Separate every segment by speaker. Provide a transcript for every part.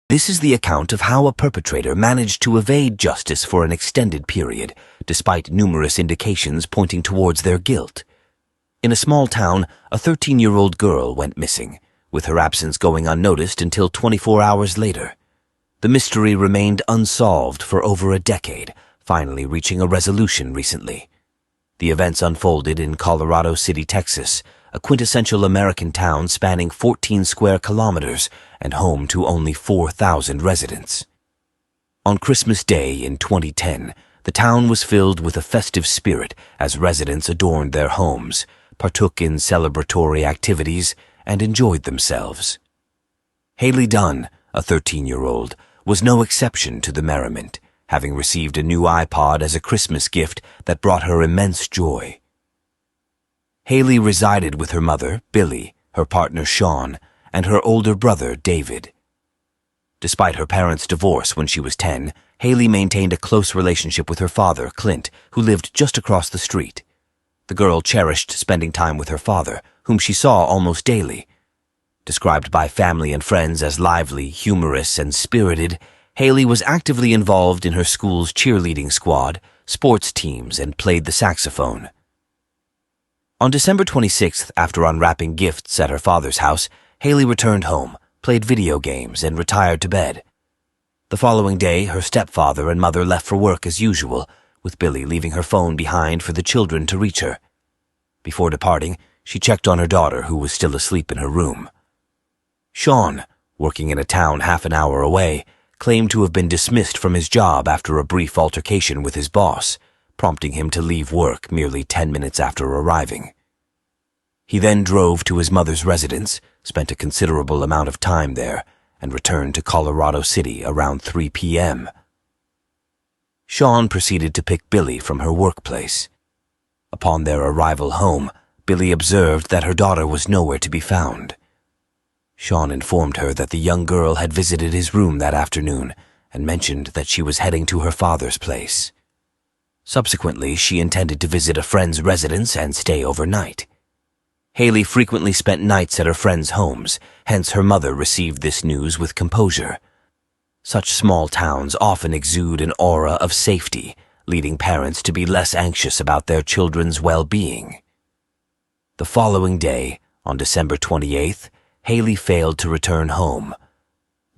Speaker 1: This is the account of how a perpetrator managed to evade justice for an extended period, despite numerous indications pointing towards their guilt. In a small town, a 13-year-old girl went missing, with her absence going unnoticed until 24 hours later. The mystery remained unsolved for over a decade, finally reaching a resolution recently. The events unfolded in Colorado City, Texas, a quintessential American town spanning 14 square kilometers and home to only 4,000 residents. On Christmas Day in 2010, the town was filled with a festive spirit as residents adorned their homes, partook in celebratory activities, and enjoyed themselves. Haley Dunn, a 13-year-old, was no exception to the merriment, having received a new iPod as a Christmas gift that brought her immense joy. Haley resided with her mother, Billy, her partner Sean, and her older brother, David. Despite her parents' divorce when she was 10, Haley maintained a close relationship with her father, Clint, who lived just across the street. The girl cherished spending time with her father, whom she saw almost daily. Described by family and friends as lively, humorous, and spirited, Haley was actively involved in her school's cheerleading squad, sports teams, and played the saxophone. On December 26th, after unwrapping gifts at her father's house, Haley returned home, played video games, and retired to bed. The following day, her stepfather and mother left for work as usual, with Billy leaving her phone behind for the children to reach her. Before departing, she checked on her daughter, who was still asleep in her room. Sean, working in a town half an hour away, claimed to have been dismissed from his job after a brief altercation with his boss, prompting him to leave work merely 10 minutes after arriving. He then drove to his mother's residence, spent a considerable amount of time there, and returned to Colorado City around 3 p.m. Sean proceeded to pick Billy from her workplace. Upon their arrival home, Billy observed that her daughter was nowhere to be found. Sean informed her that the young girl had visited his room that afternoon and mentioned that she was heading to her father's place. Subsequently, she intended to visit a friend's residence and stay overnight. Haley frequently spent nights at her friends' homes, hence her mother received this news with composure. Such small towns often exude an aura of safety, leading parents to be less anxious about their children's well-being. The following day, on December 28th, Haley failed to return home.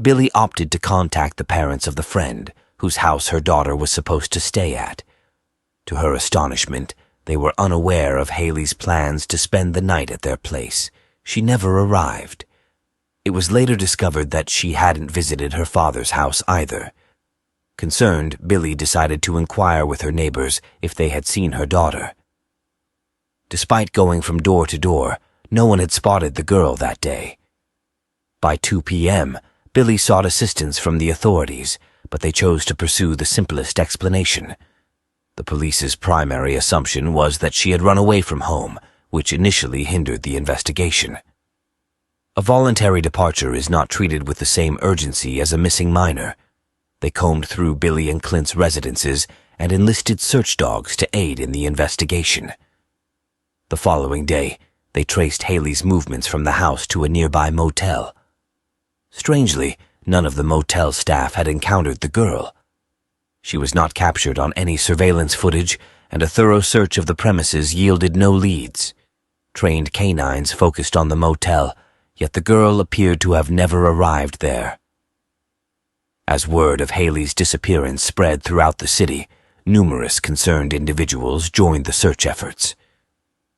Speaker 1: Billy opted to contact the parents of the friend, whose house her daughter was supposed to stay at. To her astonishment, they were unaware of Haley's plans to spend the night at their place. She never arrived. It was later discovered that she hadn't visited her father's house either. Concerned, Billy decided to inquire with her neighbors if they had seen her daughter. Despite going from door to door, no one had spotted the girl that day. By 2 p.m., Billy sought assistance from the authorities, but they chose to pursue the simplest explanation. The police's primary assumption was that she had run away from home, which initially hindered the investigation. A voluntary departure is not treated with the same urgency as a missing minor. They combed through Billy and Clint's residences and enlisted search dogs to aid in the investigation. The following day, they traced Haley's movements from the house to a nearby motel. Strangely, none of the motel staff had encountered the girl. She was not captured on any surveillance footage, and a thorough search of the premises yielded no leads. Trained canines focused on the motel, yet the girl appeared to have never arrived there. As word of Haley's disappearance spread throughout the city, numerous concerned individuals joined the search efforts.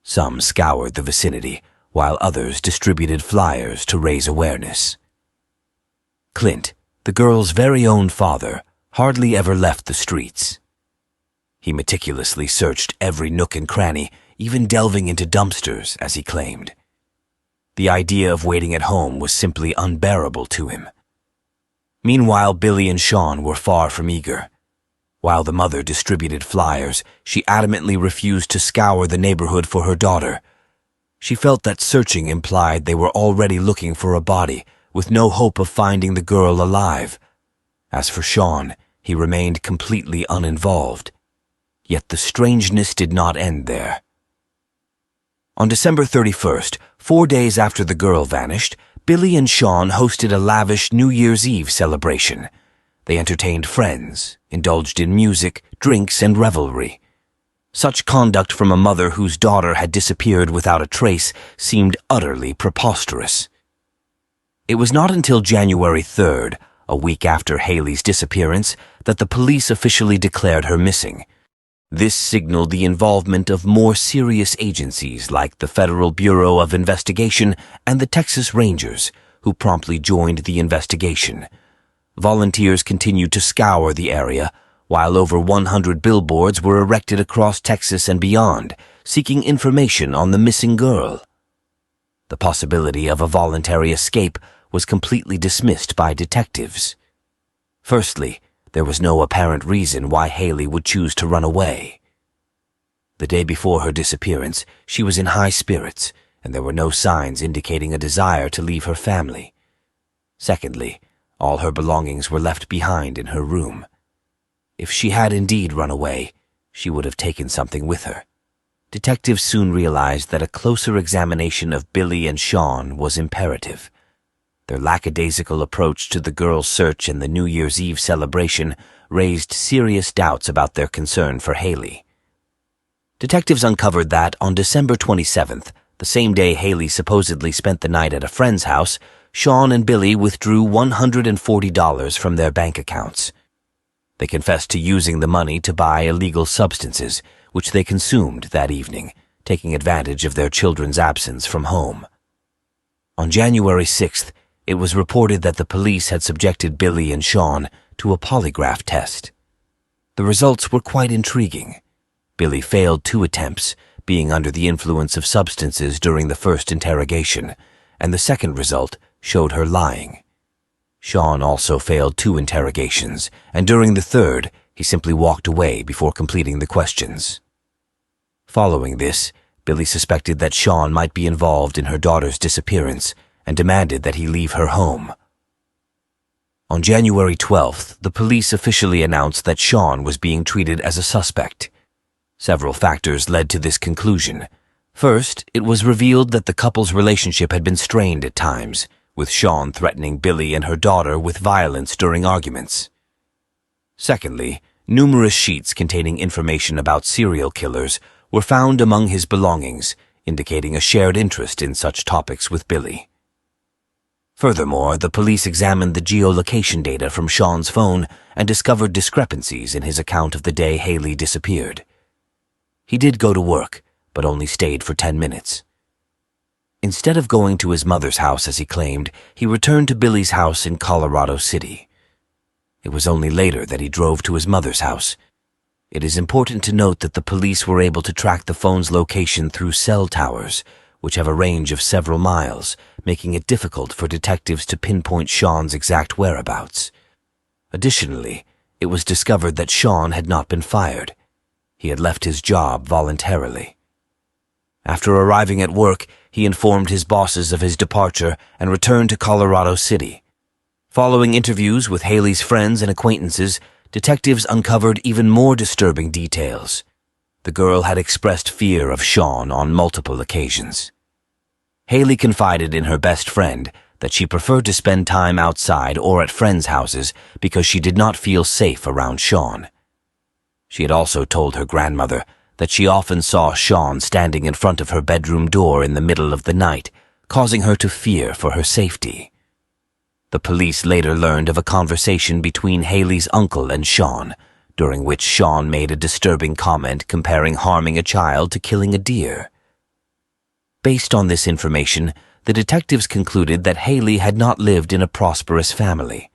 Speaker 1: Some scoured the vicinity, while others distributed flyers to raise awareness. Clint, the girl's very own father, hardly ever left the streets. He meticulously searched every nook and cranny, even delving into dumpsters, as he claimed. The idea of waiting at home was simply unbearable to him. Meanwhile, Billy and Sean were far from eager. While the mother distributed flyers, she adamantly refused to scour the neighborhood for her daughter. She felt that searching implied they were already looking for a body, with no hope of finding the girl alive. As for Sean, he remained completely uninvolved. Yet the strangeness did not end there. On December 31st, 4 days after the girl vanished, Billy and Sean hosted a lavish New Year's Eve celebration. They entertained friends, indulged in music, drinks, and revelry. Such conduct from a mother whose daughter had disappeared without a trace seemed utterly preposterous. It was not until January 3rd, a week after Haley's disappearance, that the police officially declared her missing. This signaled the involvement of more serious agencies like the Federal Bureau of Investigation and the Texas Rangers, who promptly joined the investigation. Volunteers continued to scour the area, while over 100 billboards were erected across Texas and beyond, seeking information on the missing girl. The possibility of a voluntary escape was completely dismissed by detectives. Firstly, there was no apparent reason why Haley would choose to run away. The day before her disappearance, she was in high spirits, and there were no signs indicating a desire to leave her family. Secondly, all her belongings were left behind in her room. If she had indeed run away, she would have taken something with her. Detectives soon realized that a closer examination of Billy and Sean was imperative. Their lackadaisical approach to the girl's search and the New Year's Eve celebration raised serious doubts about their concern for Haley. Detectives uncovered that on December 27th, the same day Haley supposedly spent the night at a friend's house, Sean and Billy withdrew $140 from their bank accounts. They confessed to using the money to buy illegal substances, which they consumed that evening, taking advantage of their children's absence from home. On January 6th, it was reported that the police had subjected Billy and Sean to a polygraph test. The results were quite intriguing. Billy failed 2 attempts, being under the influence of substances during the first interrogation, and the second result showed her lying. Sean also failed 2 interrogations, and during the third, he simply walked away before completing the questions. Following this, Billy suspected that Sean might be involved in her daughter's disappearance and demanded that he leave her home. On January 12th, the police officially announced that Sean was being treated as a suspect. Several factors led to this conclusion. First, it was revealed that the couple's relationship had been strained at times, with Sean threatening Billy and her daughter with violence during arguments. Secondly, numerous sheets containing information about serial killers were found among his belongings, indicating a shared interest in such topics with Billy. Furthermore, the police examined the geolocation data from Sean's phone and discovered discrepancies in his account of the day Haley disappeared. He did go to work, but only stayed for 10 minutes. Instead of going to his mother's house as he claimed, he returned to Billy's house in Colorado City. It was only later that he drove to his mother's house. It is important to note that the police were able to track the phone's location through cell towers, which have a range of several miles, making it difficult for detectives to pinpoint Sean's exact whereabouts. Additionally, it was discovered that Sean had not been fired. He had left his job voluntarily. After arriving at work, he informed his bosses of his departure and returned to Colorado City. Following interviews with Haley's friends and acquaintances, detectives uncovered even more disturbing details. The girl had expressed fear of Sean on multiple occasions. Haley confided in her best friend that she preferred to spend time outside or at friends' houses because she did not feel safe around Sean. She had also told her grandmother that she often saw Sean standing in front of her bedroom door in the middle of the night, causing her to fear for her safety. The police later learned of a conversation between Haley's uncle and Sean, during which Sean made a disturbing comment comparing harming a child to killing a deer. Based on this information, the detectives concluded that Haley had not lived in a prosperous family.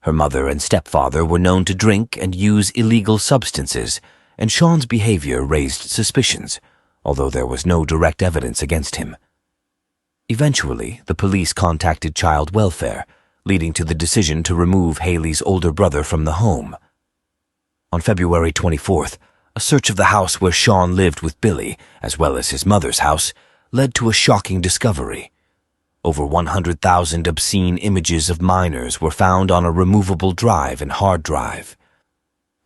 Speaker 1: Her mother and stepfather were known to drink and use illegal substances, and Sean's behavior raised suspicions, although there was no direct evidence against him. Eventually, the police contacted child welfare, leading to the decision to remove Haley's older brother from the home. On February 24th, a search of the house where Sean lived with Billy, as well as his mother's house, led to a shocking discovery. Over 100,000 obscene images of minors were found on a removable drive and hard drive.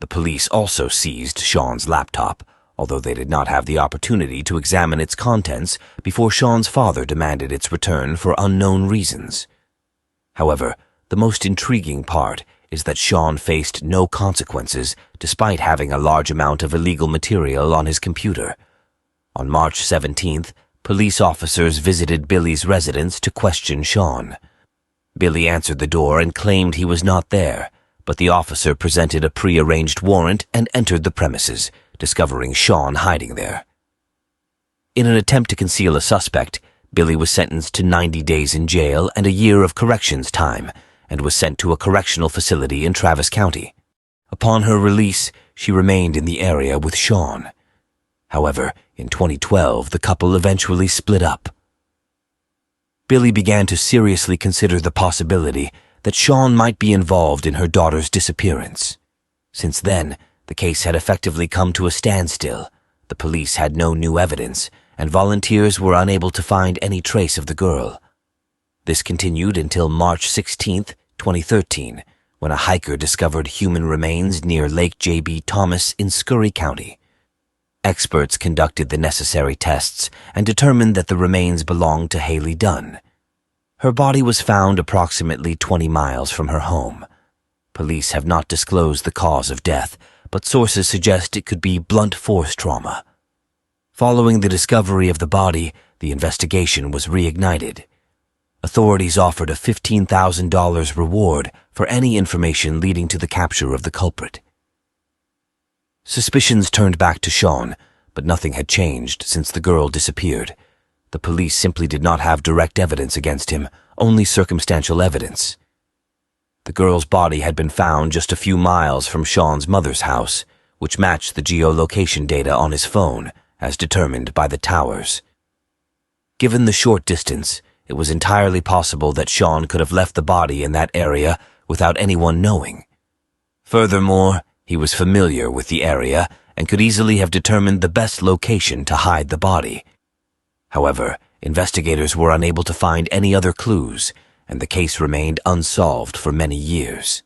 Speaker 1: The police also seized Sean's laptop, although they did not have the opportunity to examine its contents before Sean's father demanded its return for unknown reasons. However, the most intriguing part is that Sean faced no consequences despite having a large amount of illegal material on his computer. On March 17th, police officers visited Billy's residence to question Sean. Billy answered the door and claimed he was not there, but the officer presented a pre-arranged warrant and entered the premises, discovering Sean hiding there. In an attempt to conceal a suspect, Billy was sentenced to 90 days in jail and a year of corrections time, and was sent to a correctional facility in Travis County. Upon her release, she remained in the area with Sean. However, in 2012, the couple eventually split up. Billy began to seriously consider the possibility that Sean might be involved in her daughter's disappearance. Since then, the case had effectively come to a standstill. The police had no new evidence, and volunteers were unable to find any trace of the girl. This continued until March 16, 2013, when a hiker discovered human remains near Lake J.B. Thomas in Scurry County. Experts conducted the necessary tests and determined that the remains belonged to Haley Dunn. Her body was found approximately 20 miles from her home. Police have not disclosed the cause of death, but sources suggest it could be blunt force trauma. Following the discovery of the body, the investigation was reignited. Authorities offered a $15,000 reward for any information leading to the capture of the culprit. Suspicions turned back to Sean, but nothing had changed since the girl disappeared. The police simply did not have direct evidence against him, only circumstantial evidence. The girl's body had been found just a few miles from Sean's mother's house, which matched the geolocation data on his phone, as determined by the towers. Given the short distance, it was entirely possible that Sean could have left the body in that area without anyone knowing. Furthermore, he was familiar with the area and could easily have determined the best location to hide the body. However, investigators were unable to find any other clues, and the case remained unsolved for many years.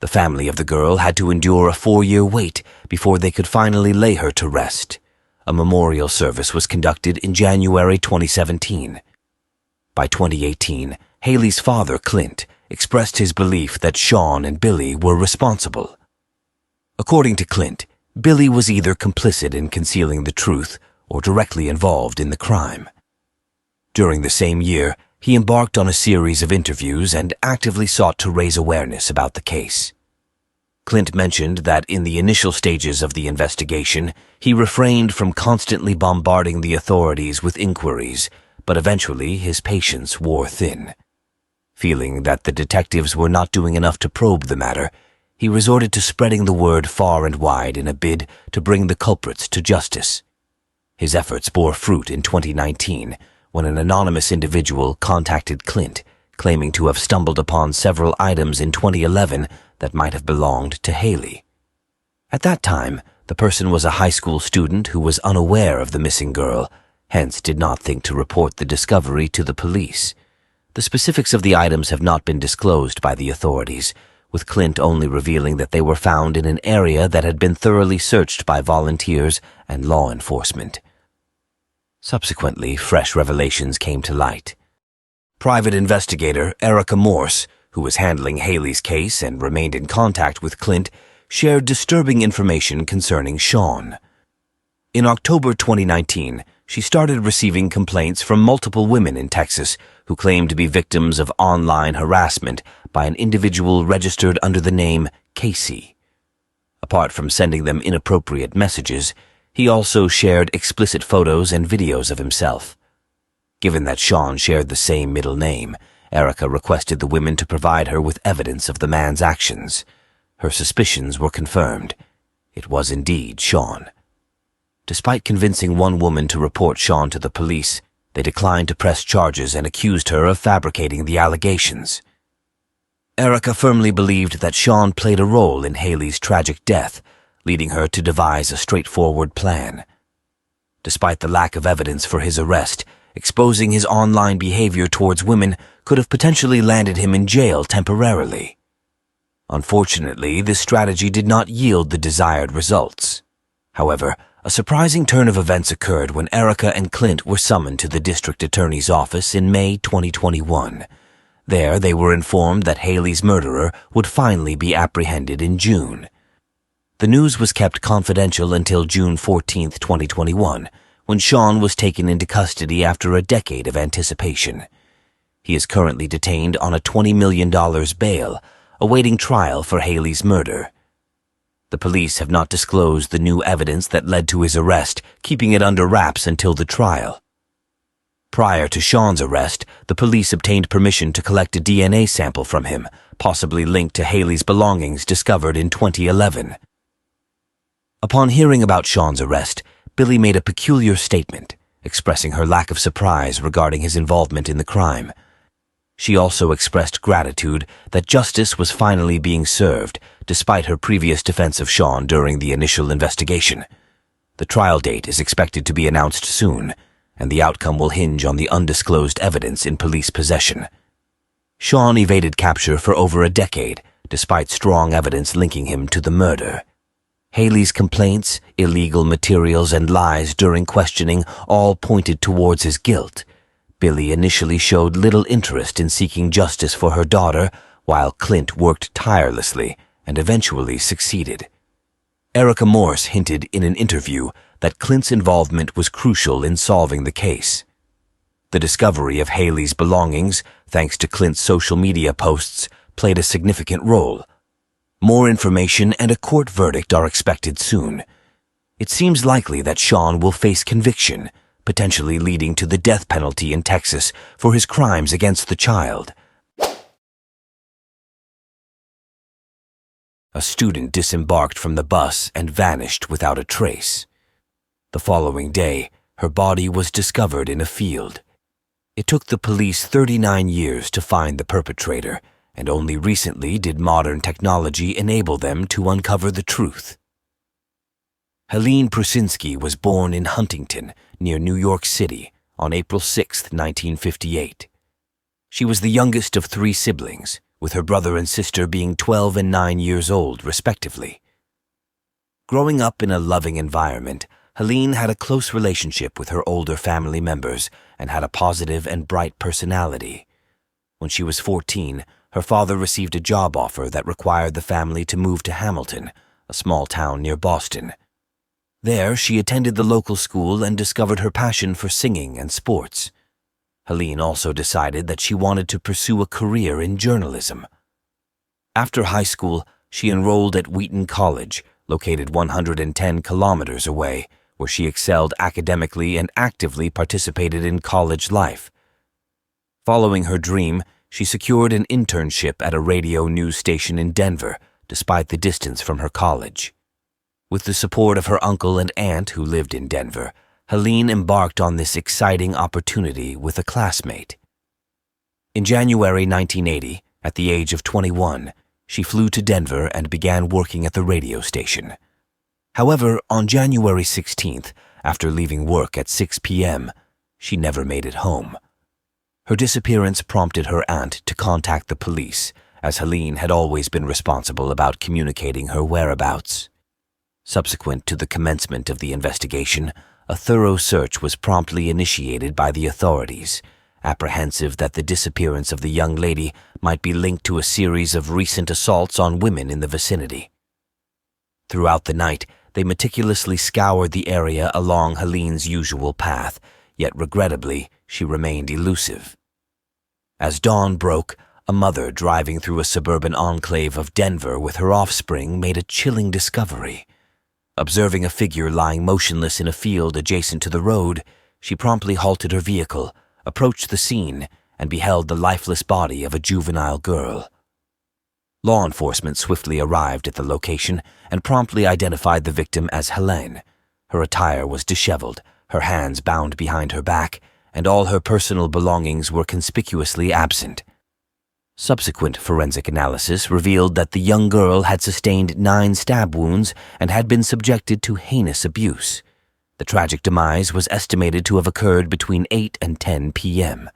Speaker 1: The family of the girl had to endure a 4-year wait before they could finally lay her to rest. A memorial service was conducted in January 2017. By 2018, Haley's father, Clint, expressed his belief that Sean and Billy were responsible. According to Clint, Billy was either complicit in concealing the truth or directly involved in the crime. During the same year, he embarked on a series of interviews and actively sought to raise awareness about the case. Clint mentioned that in the initial stages of the investigation, he refrained from constantly bombarding the authorities with inquiries, but eventually his patience wore thin. Feeling that the detectives were not doing enough to probe the matter, he resorted to spreading the word far and wide in a bid to bring the culprits to justice. His efforts bore fruit in 2019 when an anonymous individual contacted Clint, claiming to have stumbled upon several items in 2011 that might have belonged to Haley. At that time, the person was a high school student who was unaware of the missing girl, hence did not think to report the discovery to the police. The specifics of the items have not been disclosed by the authorities, with Clint only revealing that they were found in an area that had been thoroughly searched by volunteers and law enforcement. Subsequently, fresh revelations came to light. Private investigator Erica Morse, who was handling Haley's case and remained in contact with Clint, shared disturbing information concerning Sean. In October 2019, she started receiving complaints from multiple women in Texas who claimed to be victims of online harassment by an individual registered under the name Casey. Apart from sending them inappropriate messages, he also shared explicit photos and videos of himself. Given that Sean shared the same middle name, Erica requested the women to provide her with evidence of the man's actions. Her suspicions were confirmed. It was indeed Sean. Despite convincing one woman to report Sean to the police, they declined to press charges and accused her of fabricating the allegations. Erica firmly believed that Sean played a role in Haley's tragic death, leading her to devise a straightforward plan. Despite the lack of evidence for his arrest, exposing his online behavior towards women could have potentially landed him in jail temporarily. Unfortunately, this strategy did not yield the desired results. However, A surprising turn of events occurred when Erica and Clint were summoned to the district attorney's office in May 2021. There, they were informed that Haley's murderer would finally be apprehended in June. The news was kept confidential until June 14, 2021, when Sean was taken into custody after a decade of anticipation. He is currently detained on a $20 million bail, awaiting trial for Haley's murder. The police have not disclosed the new evidence that led to his arrest, keeping it under wraps until the trial. Prior to Sean's arrest, the police obtained permission to collect a DNA sample from him, possibly linked to Haley's belongings discovered in 2011. Upon hearing about Sean's arrest, Billy made a peculiar statement, expressing her lack of surprise regarding his involvement in the crime. She also expressed gratitude that justice was finally being served, despite her previous defense of Sean during the initial investigation. The trial date is expected to be announced soon, and the outcome will hinge on the undisclosed evidence in police possession. Sean evaded capture for over a decade, despite strong evidence linking him to the murder. Haley's complaints, illegal materials, and lies during questioning all pointed towards his guilt. Billy initially showed little interest in seeking justice for her daughter, while Clint worked tirelessly and eventually succeeded. Erica Morse hinted in an interview that Clint's involvement was crucial in solving the case. The discovery of Haley's belongings, thanks to Clint's social media posts, played a significant role. More information and a court verdict are expected soon. It seems likely that Sean will face conviction, potentially leading to the death penalty in Texas for his crimes against the child. A student disembarked from the bus and vanished without a trace. The following day, her body was discovered in a field. It took the police 39 years to find the perpetrator, and only recently did modern technology enable them to uncover the truth. Helen Prusinski was born in Huntington, near New York City, on April 6, 1958. She was the youngest of 3 siblings, with her brother and sister being 12 and 9 years old, respectively. Growing up in a loving environment, Helen had a close relationship with her older family members and had a positive and bright personality. When she was 14, her father received a job offer that required the family to move to Hamilton, a small town near Boston. There, she attended the local school and discovered her passion for singing and sports. Helen also decided that she wanted to pursue a career in journalism. After high school, she enrolled at Wheaton College, located 110 kilometers away, where she excelled academically and actively participated in college life. Following her dream, she secured an internship at a radio news station in Denver, despite the distance from her college. With the support of her uncle and aunt who lived in Denver, Helen embarked on this exciting opportunity with a classmate. In January 1980, at the age of 21, she flew to Denver and began working at the radio station. However, on January 16th, after leaving work at 6 p.m., she never made it home. Her disappearance prompted her aunt to contact the police, as Helen had always been responsible about communicating her whereabouts. Subsequent to the commencement of the investigation, a thorough search was promptly initiated by the authorities, apprehensive that the disappearance of the young lady might be linked to a series of recent assaults on women in the vicinity. Throughout the night, they meticulously scoured the area along Helen's usual path, yet regrettably, she remained elusive. As dawn broke, a mother driving through a suburban enclave of Denver with her offspring made a chilling discovery. Observing a figure lying motionless in a field adjacent to the road, she promptly halted her vehicle, approached the scene, and beheld the lifeless body of a juvenile girl. Law enforcement swiftly arrived at the location and promptly identified the victim as Helen. Her attire was disheveled, her hands bound behind her back, and all her personal belongings were conspicuously absent. Subsequent forensic analysis revealed that the young girl had sustained 9 stab wounds and had been subjected to heinous abuse. The tragic demise was estimated to have occurred between 8 and 10 p.m.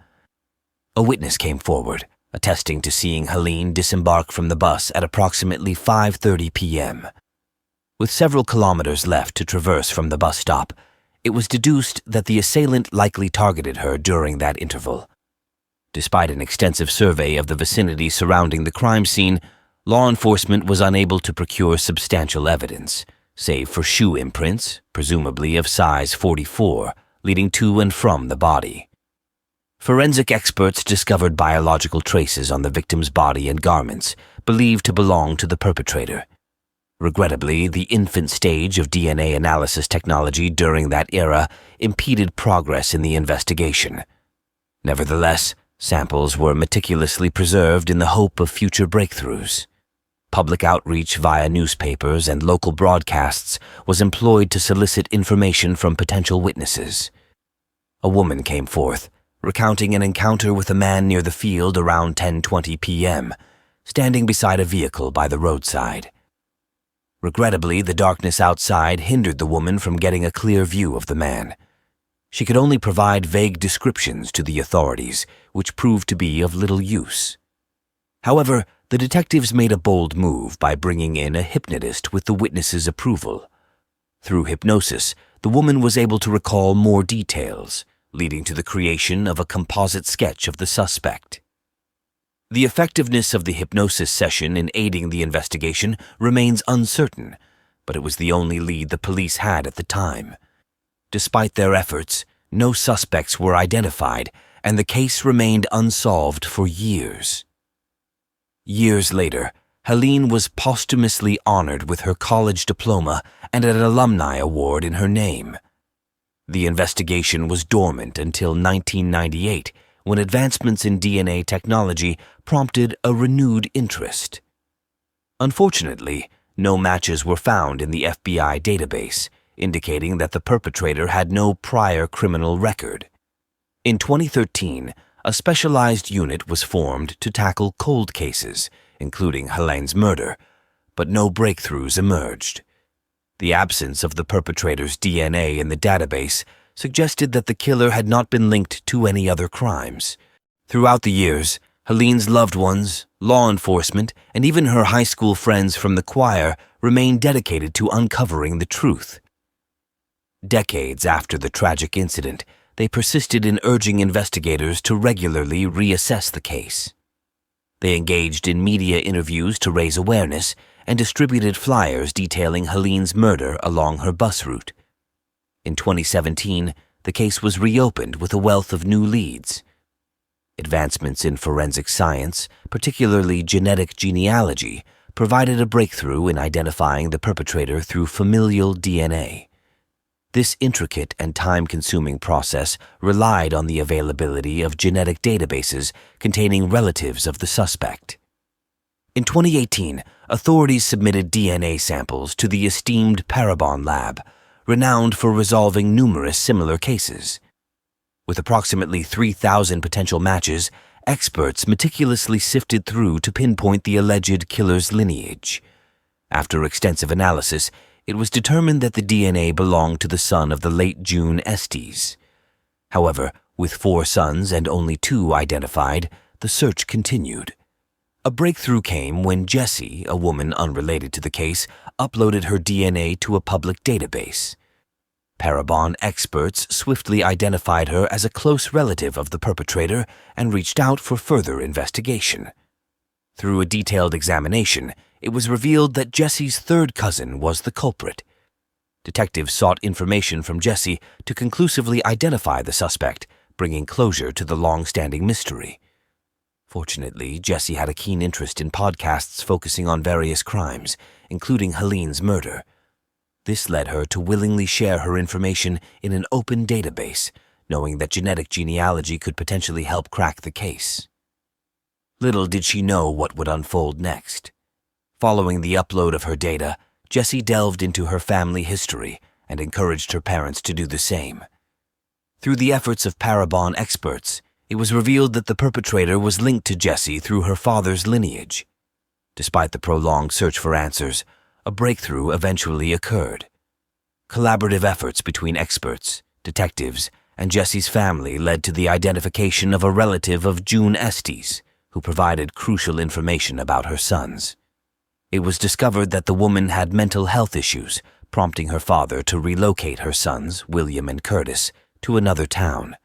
Speaker 1: A witness came forward, attesting to seeing Helen disembark from the bus at approximately 5:30 p.m. With several kilometers left to traverse from the bus stop, it was deduced that the assailant likely targeted her during that interval. Despite an extensive survey of the vicinity surrounding the crime scene, law enforcement was unable to procure substantial evidence, save for shoe imprints, presumably of size 44, leading to and from the body. Forensic experts discovered biological traces on the victim's body and garments, believed to belong to the perpetrator. Regrettably, the infant stage of DNA analysis technology during that era impeded progress in the investigation. Nevertheless, samples were meticulously preserved in the hope of future breakthroughs. Public outreach via newspapers and local broadcasts was employed to solicit information from potential witnesses. A woman came forth, recounting an encounter with a man near the field around 10:20 p.m., standing beside a vehicle by the roadside. Regrettably, the darkness outside hindered the woman from getting a clear view of the man. She could only provide vague descriptions to the authorities, which proved to be of little use. However, the detectives made a bold move by bringing in a hypnotist with the witness's approval. Through hypnosis, the woman was able to recall more details, leading to the creation of a composite sketch of the suspect. The effectiveness of the hypnosis session in aiding the investigation remains uncertain, but it was the only lead the police had at the time. Despite their efforts, no suspects were identified, and the case remained unsolved for years. Years later, Helen was posthumously honored with her college diploma and an alumni award in her name. The investigation was dormant until 1998, when advancements in DNA technology prompted a renewed interest. Unfortunately, no matches were found in the FBI database, indicating that the perpetrator had no prior criminal record. In 2013, a specialized unit was formed to tackle cold cases, including Helen's murder, but no breakthroughs emerged. The absence of the perpetrator's DNA in the database suggested that the killer had not been linked to any other crimes. Throughout the years, Helen's loved ones, law enforcement, and even her high school friends from the choir remained dedicated to uncovering the truth. Decades after the tragic incident, they persisted in urging investigators to regularly reassess the case. They engaged in media interviews to raise awareness and distributed flyers detailing Helen's murder along her bus route. In 2017, the case was reopened with a wealth of new leads. Advancements in forensic science, particularly genetic genealogy, provided a breakthrough in identifying the perpetrator through familial DNA. This intricate and time-consuming process relied on the availability of genetic databases containing relatives of the suspect. In 2018, authorities submitted DNA samples to the esteemed Parabon Lab, renowned for resolving numerous similar cases. With approximately 3,000 potential matches, experts meticulously sifted through to pinpoint the alleged killer's lineage. After extensive analysis, it was determined that the DNA belonged to the son of the late June Estes. However, with 4 sons and only 2 identified, the search continued. A breakthrough came when Jessie, a woman unrelated to the case, uploaded her DNA to a public database. Parabon experts swiftly identified her as a close relative of the perpetrator and reached out for further investigation. Through a detailed examination, it was revealed that Jessie's third cousin was the culprit. Detectives sought information from Jessie to conclusively identify the suspect, bringing closure to the long-standing mystery. Fortunately, Jessie had a keen interest in podcasts focusing on various crimes, including Helen's murder. This led her to willingly share her information in an open database, knowing that genetic genealogy could potentially help crack the case. Little did she know what would unfold next. Following the upload of her data, Jessie delved into her family history and encouraged her parents to do the same. Through the efforts of Parabon experts, it was revealed that the perpetrator was linked to Jessie through her father's lineage. Despite the prolonged search for answers, a breakthrough eventually occurred. Collaborative efforts between experts, detectives, and Jessie's family led to the identification of a relative of June Estes, who provided crucial information about her sons. It was discovered that the woman had mental health issues, prompting her father to relocate her sons, William and Curtis, to another town.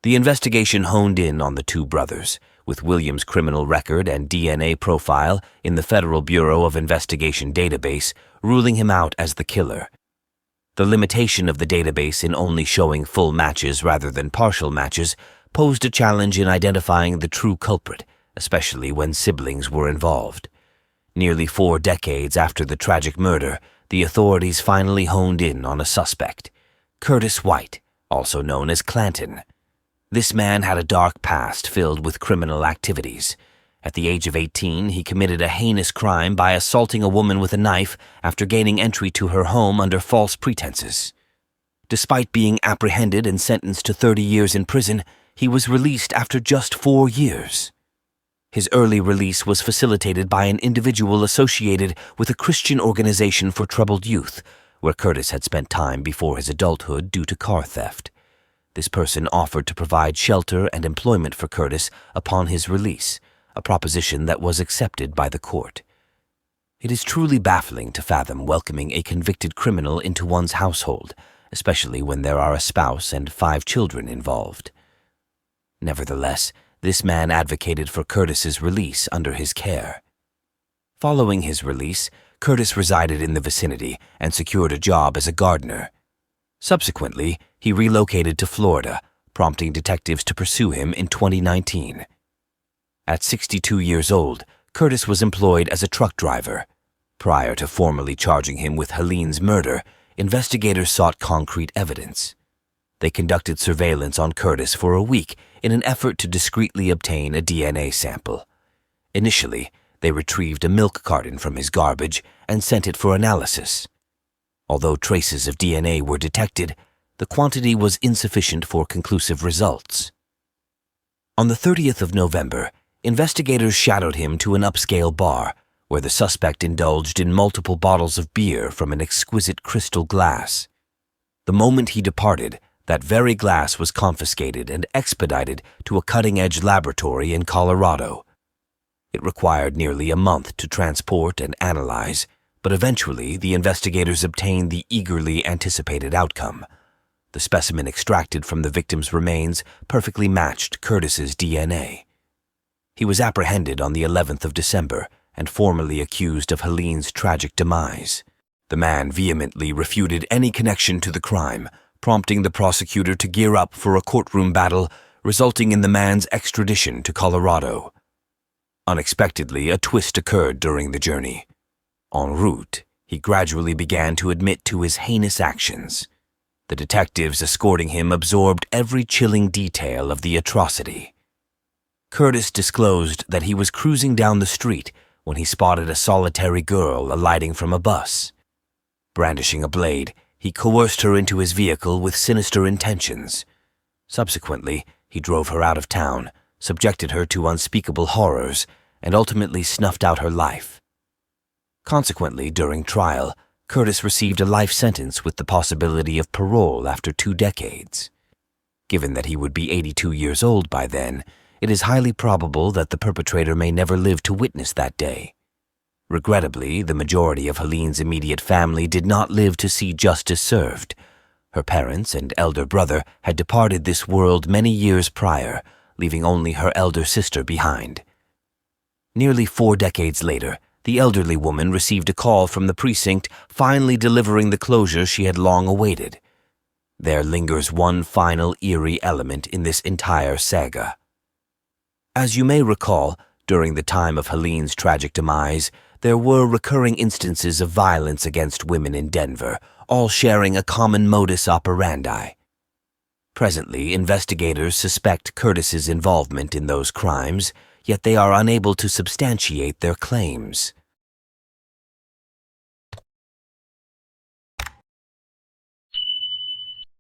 Speaker 1: The investigation honed in on the two brothers, with William's criminal record and DNA profile in the Federal Bureau of Investigation database ruling him out as the killer. The limitation of the database in only showing full matches rather than partial matches posed a challenge in identifying the true culprit, especially when siblings were involved. Nearly 4 decades after the tragic murder, the authorities finally honed in on a suspect, Curtis White, also known as Clanton. This man had a dark past filled with criminal activities. At the age of 18, he committed a heinous crime by assaulting a woman with a knife after gaining entry to her home under false pretenses. Despite being apprehended and sentenced to 30 years in prison, he was released after just 4 years. His early release was facilitated by an individual associated with a Christian organization for troubled youth, where Curtis had spent time before his adulthood due to car theft. This person offered to provide shelter and employment for Curtis upon his release, a proposition that was accepted by the court. It is truly baffling to fathom welcoming a convicted criminal into one's household, especially when there are a spouse and 5 children involved. Nevertheless, this man advocated for Curtis's release under his care. Following his release, Curtis resided in the vicinity and secured a job as a gardener. Subsequently, he relocated to Florida, prompting detectives to pursue him in 2019. At 62 years old, Curtis was employed as a truck driver. Prior to formally charging him with Helen's murder, investigators sought concrete evidence. They conducted surveillance on Curtis for a week in an effort to discreetly obtain a DNA sample. Initially, they retrieved a milk carton from his garbage and sent it for analysis. Although traces of DNA were detected, the quantity was insufficient for conclusive results. On the 30th of November, investigators shadowed him to an upscale bar, where the suspect indulged in multiple bottles of beer from an exquisite crystal glass. The moment he departed, that very glass was confiscated and expedited to a cutting-edge laboratory in Colorado. It required nearly a month to transport and analyze, but eventually the investigators obtained the eagerly anticipated outcome. The specimen extracted from the victim's remains perfectly matched Curtis's DNA. He was apprehended on the 11th of December and formally accused of Helen's tragic demise. The man vehemently refuted any connection to the crime, prompting the prosecutor to gear up for a courtroom battle, resulting in the man's extradition to Colorado. Unexpectedly, a twist occurred during the journey. En route, he gradually began to admit to his heinous actions. The detectives escorting him absorbed every chilling detail of the atrocity. Curtis disclosed that he was cruising down the street when he spotted a solitary girl alighting from a bus. Brandishing a blade, he coerced her into his vehicle with sinister intentions. Subsequently, he drove her out of town, subjected her to unspeakable horrors, and ultimately snuffed out her life. Consequently, during trial, Curtis received a life sentence with the possibility of parole after 2 decades. Given that he would be 82 years old by then, it is highly probable that the perpetrator may never live to witness that day. Regrettably, the majority of Helen's immediate family did not live to see justice served. Her parents and elder brother had departed this world many years prior, leaving only her elder sister behind. Nearly 4 decades later, the elderly woman received a call from the precinct, finally delivering the closure she had long awaited. There lingers one final eerie element in this entire saga. As you may recall, during the time of Helen's tragic demise, there were recurring instances of violence against women in Denver, all sharing a common modus operandi. Presently, investigators suspect Curtis's involvement in those crimes, yet they are unable to substantiate their claims.